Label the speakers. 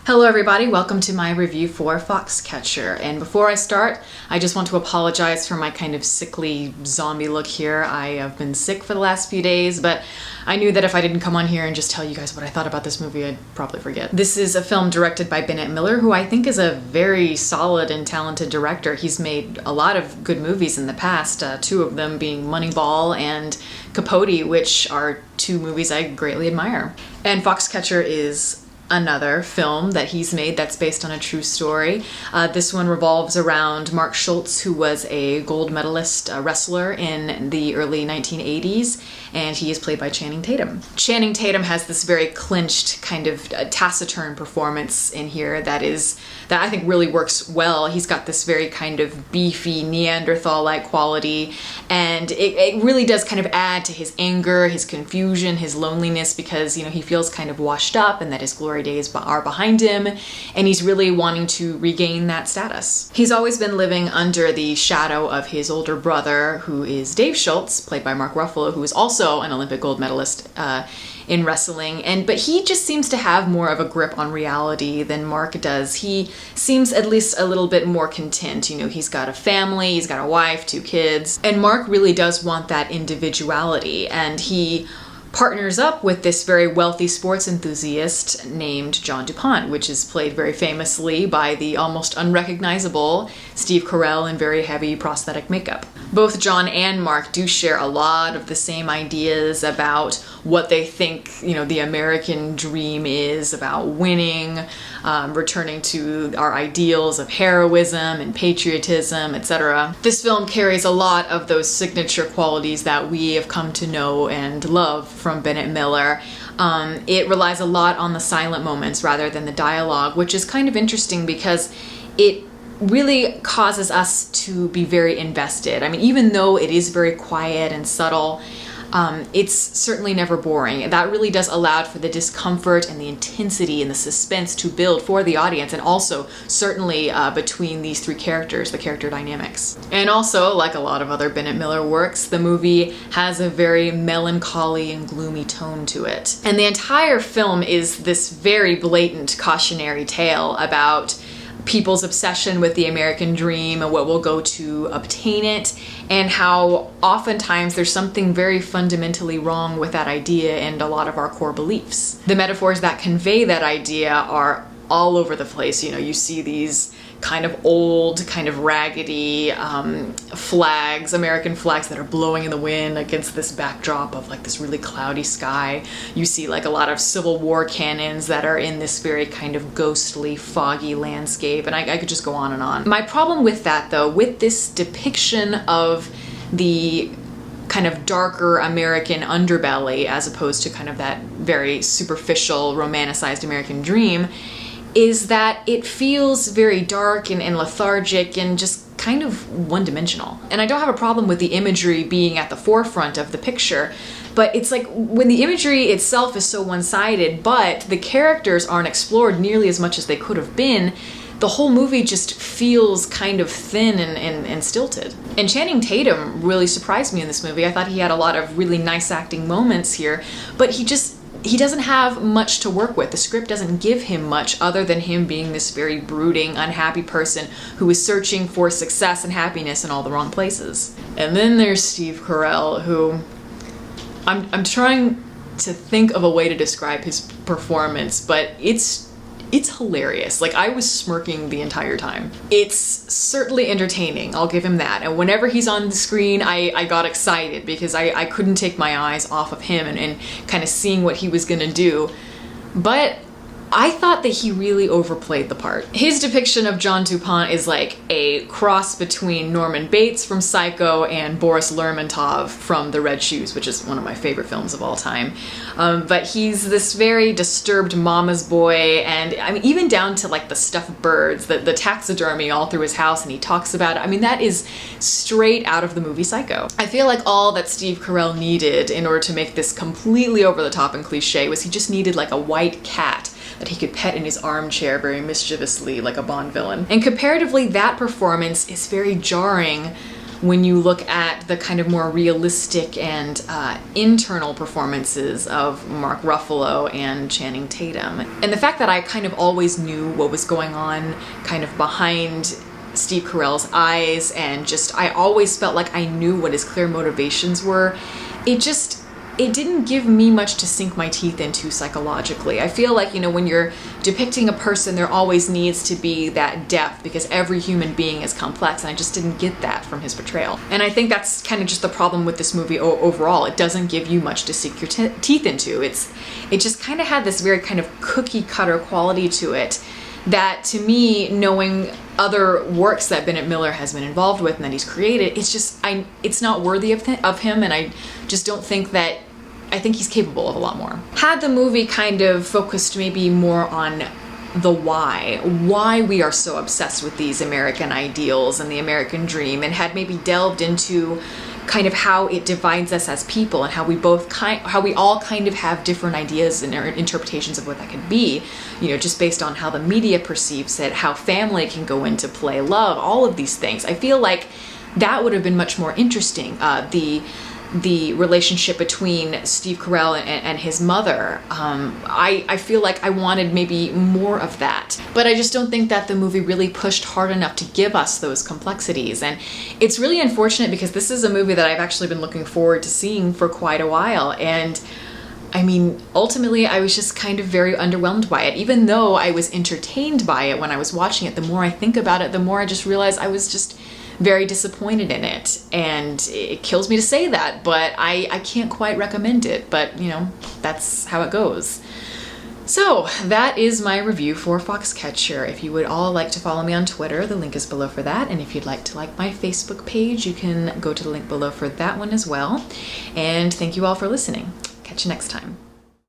Speaker 1: Hello everybody, welcome to my review for Foxcatcher. And before I start, I just want to apologize for my kind of sickly zombie look here. I have been sick for the last few days, but I knew that if I didn't come on here and just tell you guys what I thought about this movie, I'd probably forget. This is a film directed by Bennett Miller, who I think is a very solid and talented director. He's made a lot of good movies in the past, two of them being Moneyball and Capote, which are two movies I greatly admire. And Foxcatcher is another film that he's made that's based on a true story. This one revolves around Mark Schultz, who was a gold medalist wrestler in the early 1980s, and he is played by Channing Tatum. Channing Tatum has this very clinched kind of taciturn performance in here that I think really works well. He's got this very kind of beefy Neanderthal-like quality, and it really does kind of add to his anger, his confusion, his loneliness, because he feels kind of washed up and that his glory days are behind him, and he's really wanting to regain that status. He's always been living under the shadow of his older brother, who is Dave Schultz, played by Mark Ruffalo, who is also an Olympic gold medalist in wrestling, but he just seems to have more of a grip on reality than Mark does. He seems at least a little bit more content. He's got a family, he's got a wife, 2 kids, and Mark really does want that individuality, and he partners up with this very wealthy sports enthusiast named John DuPont, which is played very famously by the almost unrecognizable Steve Carell in very heavy prosthetic makeup. Both John and Mark do share a lot of the same ideas about what they think, the American dream is, about winning, returning to our ideals of heroism and patriotism, etc. This film carries a lot of those signature qualities that we have come to know and love from Bennett Miller. It relies a lot on the silent moments rather than the dialogue, which is kind of interesting because it really causes us to be very invested. Even though it is very quiet and subtle, it's certainly never boring. That really does allow for the discomfort and the intensity and the suspense to build for the audience, and also certainly between these 3 characters, the character dynamics. And also, like a lot of other Bennett Miller works, the movie has a very melancholy and gloomy tone to it. And the entire film is this very blatant cautionary tale about people's obsession with the American dream and what will go to obtain it, and how oftentimes there's something very fundamentally wrong with that idea and a lot of our core beliefs. The metaphors that convey that idea are all over the place. You see these kind of old, kind of raggedy flags, American flags that are blowing in the wind against this backdrop of like this really cloudy sky. You see like a lot of Civil War cannons that are in this very kind of ghostly, foggy landscape, and I could just go on and on. My problem with that, though, with this depiction of the kind of darker American underbelly as opposed to kind of that very superficial, romanticized American dream, is that it feels very dark and lethargic and just kind of one-dimensional. And I don't have a problem with the imagery being at the forefront of the picture, but it's like when the imagery itself is so one-sided, but the characters aren't explored nearly as much as they could have been, the whole movie just feels kind of thin and stilted. And Channing Tatum really surprised me in this movie. I thought he had a lot of really nice acting moments here, but he doesn't have much to work with. The script doesn't give him much other than him being this very brooding, unhappy person who is searching for success and happiness in all the wrong places. And then there's Steve Carell, who I'm trying to think of a way to describe his performance, but it's hilarious. Like, I was smirking the entire time. It's certainly entertaining, I'll give him that. And whenever he's on the screen, I got excited because I couldn't take my eyes off of him and kind of seeing what he was gonna do. But I thought that he really overplayed the part. His depiction of John DuPont is like a cross between Norman Bates from Psycho and Boris Lermontov from The Red Shoes, which is one of my favorite films of all time. But he's this very disturbed mama's boy, and even down to like the stuffed birds, the taxidermy all through his house, and he talks about it. That is straight out of the movie Psycho. I feel like all that Steve Carell needed in order to make this completely over the top and cliche was he just needed like a white cat that he could pet in his armchair very mischievously like a Bond villain. And comparatively, that performance is very jarring when you look at the kind of more realistic and internal performances of Mark Ruffalo and Channing Tatum. And the fact that I kind of always knew what was going on kind of behind Steve Carell's eyes, and just I always felt like I knew what his clear motivations were, it didn't give me much to sink my teeth into psychologically. I feel like, you know, when you're depicting a person, there always needs to be that depth, because every human being is complex, and I just didn't get that from his portrayal. And I think that's kind of just the problem with this movie overall. It doesn't give you much to sink your teeth into. It just kind of had this very kind of cookie cutter quality to it that, to me, knowing other works that Bennett Miller has been involved with and that he's created, it's not worthy of him, and I just don't think that. I think he's capable of a lot more. Had the movie kind of focused maybe more on the why we are so obsessed with these American ideals and the American dream, and had maybe delved into kind of how it divides us as people, and how we all kind of have different ideas and interpretations of what that could be, you know, just based on how the media perceives it, how family can go into play, love, all of these things. I feel like that would have been much more interesting. The relationship between Steve Carell and his mother. I feel like I wanted maybe more of that. But I just don't think that the movie really pushed hard enough to give us those complexities. And it's really unfortunate, because this is a movie that I've actually been looking forward to seeing for quite a while. And I mean, ultimately, I was just kind of very underwhelmed by it. Even though I was entertained by it when I was watching it, the more I think about it, the more I just realize I was just very disappointed in it. And it kills me to say that, but I can't quite recommend it. But, you know, that's how it goes. So that is my review for Foxcatcher. If you would all like to follow me on Twitter, the link is below for that. And if you'd like to like my Facebook page, you can go to the link below for that one as well. And thank you all for listening. Catch you next time.